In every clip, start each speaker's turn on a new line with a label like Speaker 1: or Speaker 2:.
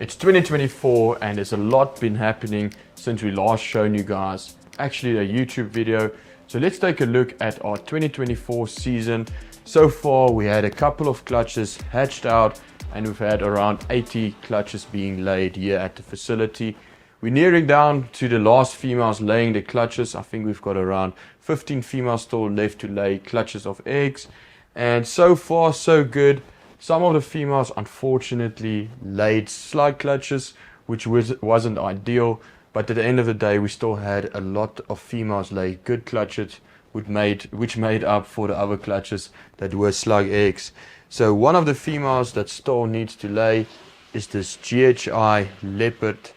Speaker 1: It's 2024 and there's a lot been happening since we last shown you guys actually a YouTube video. So let's take a look at our 2024 season. So far we had a couple of clutches hatched out and we've had around 80 clutches being laid here at the facility. We're nearing down to the last females laying the clutches. I think we've got around 15 females still left to lay clutches of eggs. And so far so good. Some of the females unfortunately laid slug clutches, which wasn't ideal, but at the end of the day we still had a lot of females lay good clutches, which made up for the other clutches that were slug eggs. So one of the females that still needs to lay is this GHI leopard,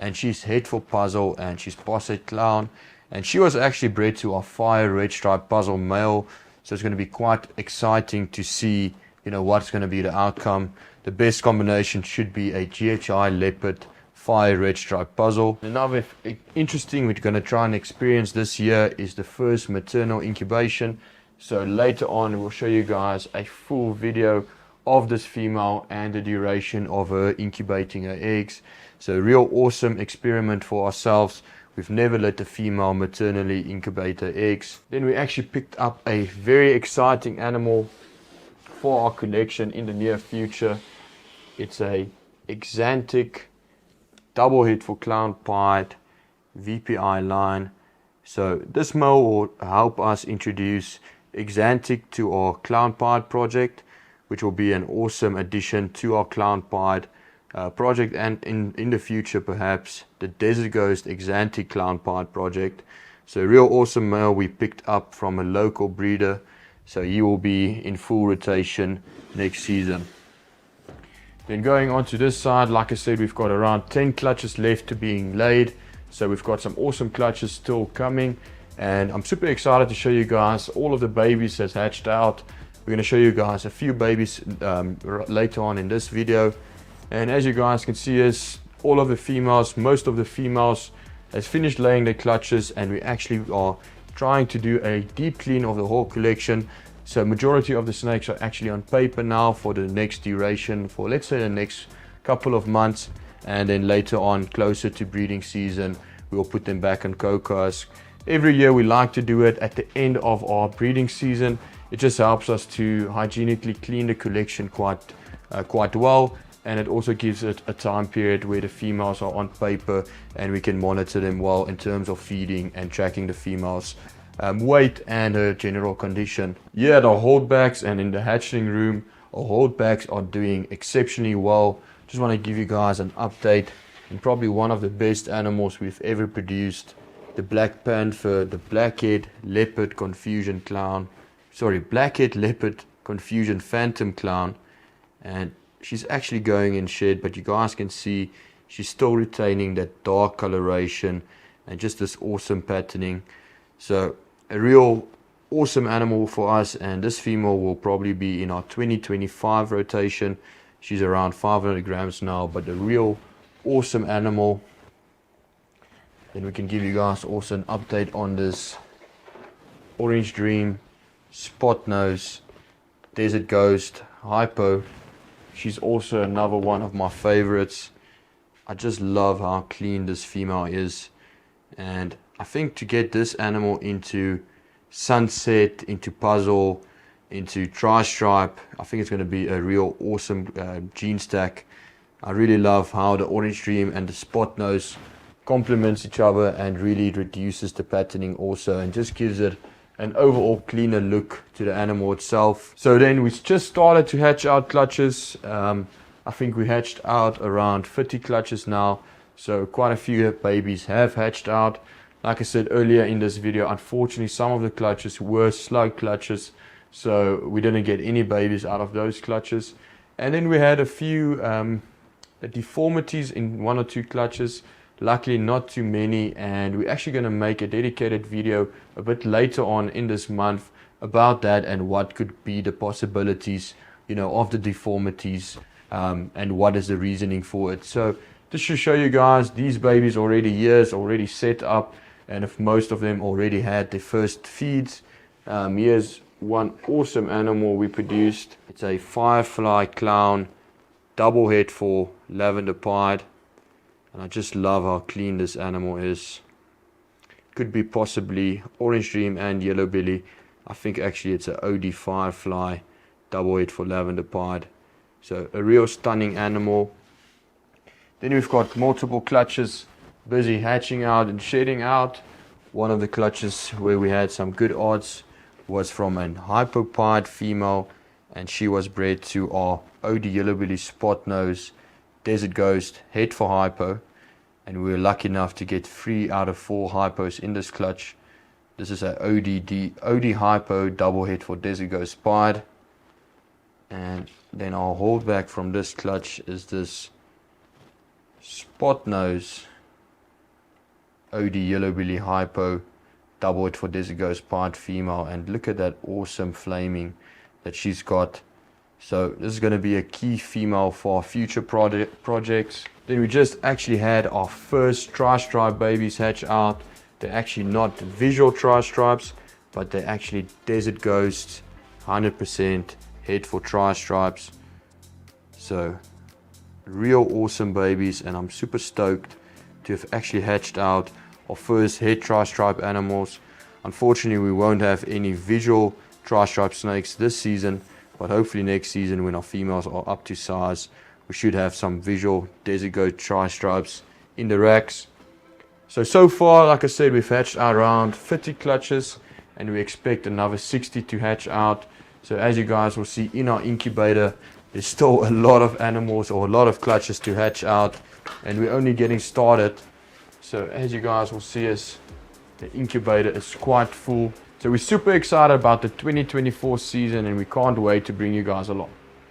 Speaker 1: and she's head for puzzle and she's possed clown, and she was actually bred to our fire red stripe puzzle male. So it's going to be quite exciting to see what's going to be the outcome. The best combination should be a GHI leopard fire red stripe puzzle. Another interesting we're going to try and experience this year is the first maternal incubation. So later on we'll show you guys a full video of this female and the duration of her incubating her eggs. So a real awesome experiment for ourselves. We've never let the female maternally incubate her eggs. Then we actually picked up a very exciting animal for our collection in the near future. It's a exantic double head for clown pied VPI line. So this male will help us introduce exantic to our clown pied project, which will be an awesome addition to our clown pied project, and in the future perhaps the desert ghost exantic clown pied project. So a real awesome male we picked up from a local breeder. So he will be in full rotation next season. Then going on to this side, like I said, we've got around 10 clutches left to being laid. So we've got some awesome clutches still coming. And I'm super excited to show you guys all of the babies that's hatched out. We're going to show you guys a few babies later on in this video. And as you guys can see, is all of the females, most of the females has finished laying their clutches, and we actually are trying to do a deep clean of the whole collection. So majority of the snakes are actually on paper now for the next duration, for let's say the next couple of months, and then later on closer to breeding season we'll put them back on cocos. Every year we like to do it at the end of our breeding season. It just helps us to hygienically clean the collection quite well, and it also gives it a time period where the females are on paper and we can monitor them well in terms of feeding and tracking the females weight and her general condition. Yeah, the holdbacks and in the hatchling room, our holdbacks are doing exceptionally well. Just want to give you guys an update, and probably one of the best animals we've ever produced, the black panther, the blackhead leopard confusion clown, blackhead leopard confusion phantom clown. And she's actually going in shed, but you guys can see she's still retaining that dark coloration and just this awesome patterning. So a real awesome animal for us, and this female will probably be in our 2025 rotation. She's around 500 grams now, but a real awesome animal. Then we can give you guys also an update on this orange dream, spot nose, desert ghost, hypo. She's also another one of my favorites. I just love how clean this female is, and I think to get this animal into sunset, into puzzle, into tri-stripe, I think it's going to be a real awesome gene stack. I really love how the orange dream and the spot nose complements each other and really reduces the patterning also, and just gives it an overall cleaner look to the animal itself. So then we just started to hatch out clutches. I think we hatched out around 50 clutches now, so quite a few babies have hatched out. Like I said earlier in this video, unfortunately some of the clutches were slug clutches, so we didn't get any babies out of those clutches. And then we had a few deformities in one or two clutches. Luckily not too many, and we're actually going to make a dedicated video a bit later on in this month about that and what could be the possibilities of the deformities, and what is the reasoning for it. So just to show you guys, these babies already already set up, and if most of them already had their first feeds. Here's one awesome animal we produced. It's a firefly clown double head for lavender pied, and I just love how clean this animal is. Could be possibly orange dream and yellow belly. I think actually it's an OD firefly, double head for lavender pied. So a real stunning animal. Then we've got multiple clutches busy hatching out and shedding out. One of the clutches where we had some good odds was from an hypo-pied female, and she was bred to our OD yellow belly spot nose desert ghost head for hypo, and we were lucky enough to get 3 out of 4 hypos in this clutch. This is a OD hypo double head for desert ghost pied. And then our holdback from this clutch is this spot nose OD yellow belly hypo double head for desert ghost pied female, and look at that awesome flaming that she's got. So this is going to be a key female for our future projects. Then we just actually had our first tri-stripe babies hatch out. They're actually not visual tri-stripes, but they're actually desert ghost 100% head for tri-stripes. So real awesome babies, and I'm super stoked to have actually hatched out our first head tri-stripe animals. Unfortunately, we won't have any visual tri-stripe snakes this season, but hopefully next season, when our females are up to size, we should have some visual desert ghost tri-stripes in the racks. So far, like I said, we've hatched out around 50 clutches, and we expect another 60 to hatch out. So as you guys will see in our incubator, there's still a lot of animals or a lot of clutches to hatch out, and we're only getting started. So as you guys will see, the incubator is quite full. So we're super excited about the 2024 season, and we can't wait to bring you guys along.